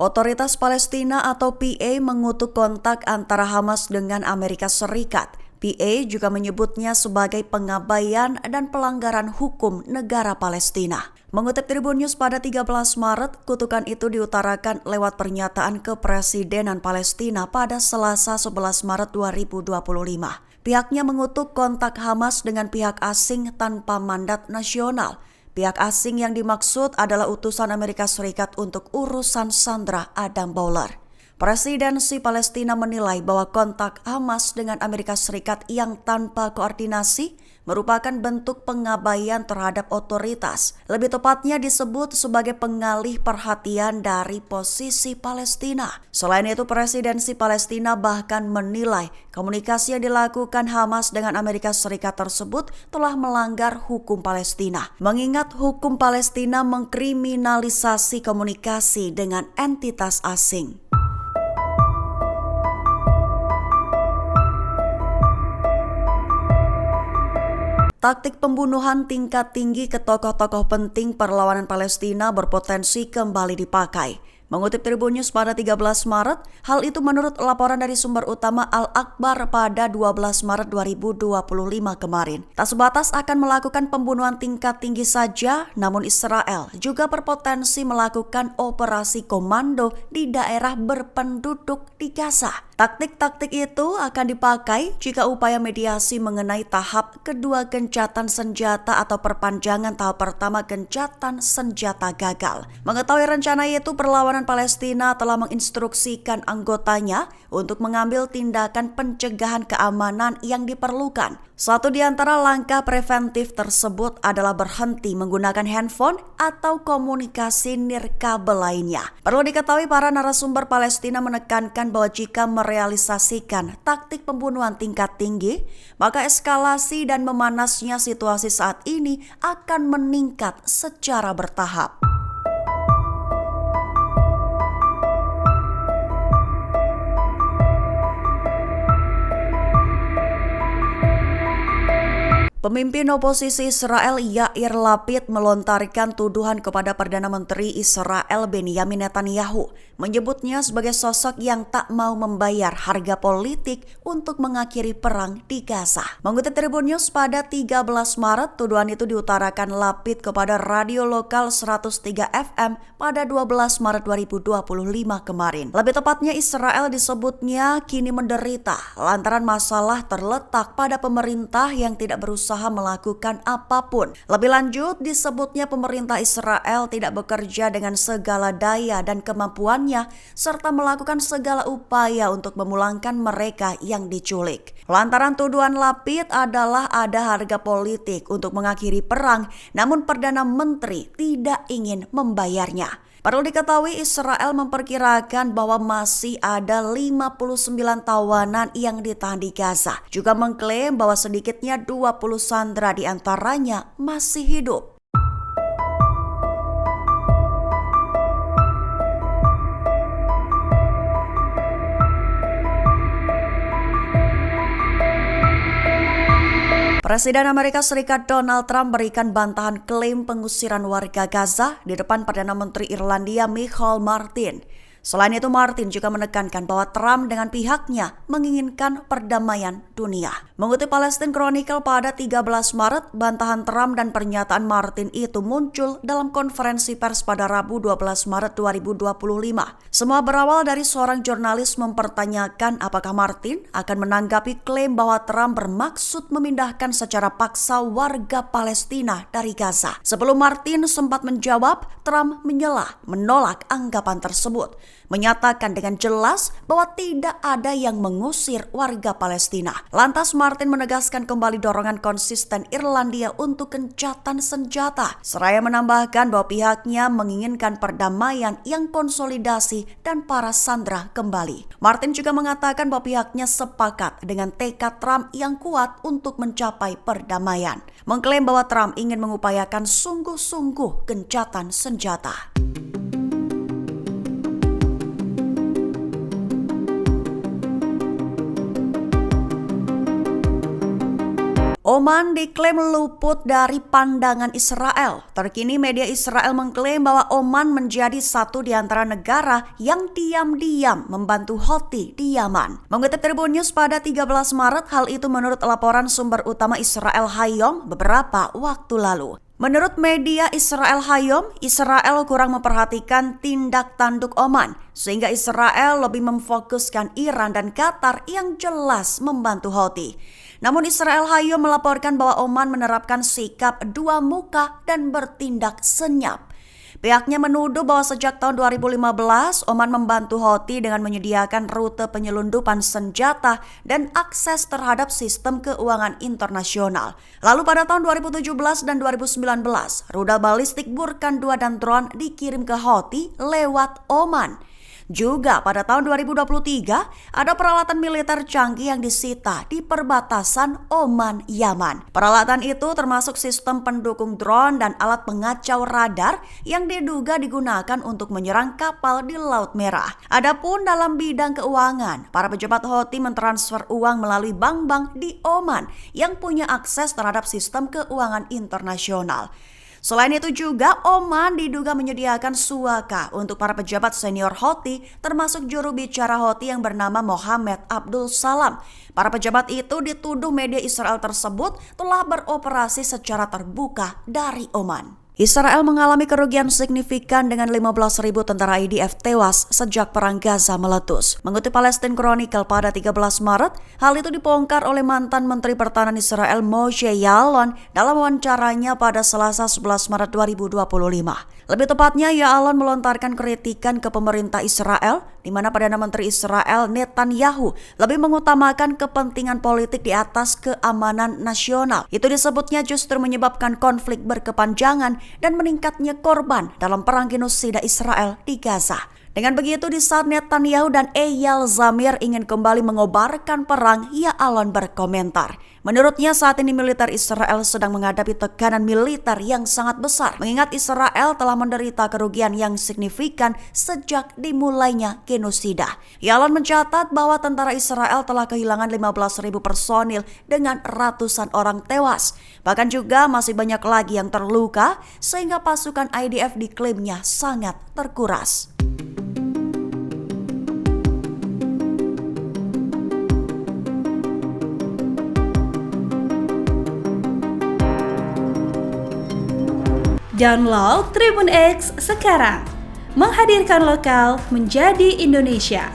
Otoritas Palestina atau PA mengutuk kontak antara Hamas dengan Amerika Serikat. PA juga menyebutnya sebagai pengabaian dan pelanggaran hukum negara Palestina. Mengutip Tribun News pada 13 Maret, kutukan itu diutarakan lewat pernyataan kepresidenan Palestina pada Selasa 11 Maret 2025. Pihaknya mengutuk kontak Hamas dengan pihak asing tanpa mandat nasional. Pihak asing yang dimaksud adalah utusan Amerika Serikat untuk urusan Sandra Adam Bowler. Presidensi Palestina menilai bahwa kontak Hamas dengan Amerika Serikat yang tanpa koordinasi merupakan bentuk pengabaian terhadap otoritas. Lebih tepatnya disebut sebagai pengalih perhatian dari posisi Palestina. Selain itu, presidensi Palestina bahkan menilai komunikasi yang dilakukan Hamas dengan Amerika Serikat tersebut telah melanggar hukum Palestina. Mengingat hukum Palestina mengkriminalisasi komunikasi dengan entitas asing. Taktik pembunuhan tingkat tinggi ke tokoh-tokoh penting perlawanan Palestina berpotensi kembali dipakai. Mengutip Tribun News pada 13 Maret, hal itu menurut laporan dari sumber utama Al-Akbar pada 12 Maret 2025 kemarin. Tak sebatas akan melakukan pembunuhan tingkat tinggi saja, namun Israel juga berpotensi melakukan operasi komando di daerah berpenduduk di Gaza. Taktik-taktik itu akan dipakai jika upaya mediasi mengenai tahap kedua gencatan senjata atau perpanjangan tahap pertama gencatan senjata gagal. Mengetahui rencana itu, perlawanan Palestina telah menginstruksikan anggotanya untuk mengambil tindakan pencegahan keamanan yang diperlukan. Satu di antara langkah preventif tersebut adalah berhenti menggunakan handphone atau komunikasi nirkabel lainnya. Perlu diketahui, para narasumber Palestina menekankan bahwa jika merealisasikan taktik pembunuhan tingkat tinggi, maka eskalasi dan memanasnya situasi saat ini akan meningkat secara bertahap. Pemimpin oposisi Israel Yair Lapid melontarkan tuduhan kepada Perdana Menteri Israel Benyamin Netanyahu, menyebutnya sebagai sosok yang tak mau membayar harga politik untuk mengakhiri perang di Gaza. Mengutip Tribun News pada 13 Maret, tuduhan itu diutarakan Lapid kepada radio lokal 103 FM pada 12 Maret 2025 kemarin. Lebih tepatnya, Israel disebutnya kini menderita lantaran masalah terletak pada pemerintah yang tidak berusaha melakukan apapun. Lebih lanjut, disebutnya pemerintah Israel tidak bekerja dengan segala daya dan kemampuannya serta melakukan segala upaya untuk memulangkan mereka yang diculik. Lantaran tuduhan Lapid adalah ada harga politik untuk mengakhiri perang, namun Perdana Menteri tidak ingin membayarnya. Perlu diketahui, Israel memperkirakan bahwa masih ada 59 tawanan yang ditahan di Gaza. Juga mengklaim bahwa sedikitnya 20 sandera diantaranya masih hidup. Presiden Amerika Serikat Donald Trump berikan bantahan klaim pengusiran warga Gaza di depan Perdana Menteri Irlandia Michael Martin. Selain itu, Martin juga menekankan bahwa Trump dengan pihaknya menginginkan perdamaian dunia. Mengutip Palestine Chronicle pada 13 Maret, bantahan Trump dan pernyataan Martin itu muncul dalam konferensi pers pada Rabu 12 Maret 2025. Semua berawal dari seorang jurnalis mempertanyakan apakah Martin akan menanggapi klaim bahwa Trump bermaksud memindahkan secara paksa warga Palestina dari Gaza. Sebelum Martin sempat menjawab, Trump menolak anggapan tersebut, menyatakan dengan jelas bahwa tidak ada yang mengusir warga Palestina. Lantas Martin menegaskan kembali dorongan konsisten Irlandia untuk gencatan senjata, seraya menambahkan bahwa pihaknya menginginkan perdamaian yang konsolidasi dan para sandera kembali. Martin juga mengatakan bahwa pihaknya sepakat dengan tekad Trump yang kuat untuk mencapai perdamaian, mengklaim bahwa Trump ingin mengupayakan sungguh-sungguh gencatan senjata. Oman diklaim luput dari pandangan Israel. Terkini media Israel mengklaim bahwa Oman menjadi satu di antara negara yang diam-diam membantu Houthi di Yaman. Mengutip Tribun News pada 13 Maret, hal itu menurut laporan sumber utama Israel Hayom beberapa waktu lalu. Menurut media Israel Hayom, Israel kurang memperhatikan tindak tanduk Oman, sehingga Israel lebih memfokuskan Iran dan Qatar yang jelas membantu Houthi. Namun Israel Hayom melaporkan bahwa Oman menerapkan sikap dua muka dan bertindak senyap. Pihaknya menuduh bahwa sejak tahun 2015, Oman membantu Houthi dengan menyediakan rute penyelundupan senjata dan akses terhadap sistem keuangan internasional. Lalu pada tahun 2017 dan 2019, rudal balistik Burkan 2 dan drone dikirim ke Houthi lewat Oman. Juga pada tahun 2023, ada peralatan militer canggih yang disita di perbatasan Oman-Yaman. Peralatan itu termasuk sistem pendukung drone dan alat pengacau radar yang diduga digunakan untuk menyerang kapal di Laut Merah. Adapun dalam bidang keuangan, para pejabat Houthi mentransfer uang melalui bank-bank di Oman yang punya akses terhadap sistem keuangan internasional. Selain itu juga, Oman diduga menyediakan suaka untuk para pejabat senior Houthi, termasuk juru bicara Houthi yang bernama Mohammed Abdul Salam. Para pejabat itu dituduh media Israel tersebut telah beroperasi secara terbuka dari Oman. Israel mengalami kerugian signifikan dengan 15.000 tentara IDF tewas sejak perang Gaza meletus. Mengutip Palestine Chronicle pada 13 Maret, hal itu dibongkar oleh mantan Menteri Pertahanan Israel Moshe Ya'alon dalam wawancaranya pada Selasa 11 Maret 2025. Lebih tepatnya, Ya'alon melontarkan kritikan ke pemerintah Israel, di mana Perdana Menteri Israel Netanyahu lebih mengutamakan kepentingan politik di atas keamanan nasional. Itu disebutnya justru menyebabkan konflik berkepanjangan dan meningkatnya korban dalam perang genosida Israel di Gaza. Dengan begitu, di saat Netanyahu dan Eyal Zamir ingin kembali mengobarkan perang, Ya'alon berkomentar. Menurutnya saat ini militer Israel sedang menghadapi tekanan militer yang sangat besar, mengingat Israel telah menderita kerugian yang signifikan sejak dimulainya genosida. Ya'alon mencatat bahwa tentara Israel telah kehilangan 15.000 personil dengan ratusan orang tewas. Bahkan juga masih banyak lagi yang terluka, sehingga pasukan IDF diklaimnya sangat terkuras. Download Tribun X sekarang, menghadirkan lokal menjadi Indonesia.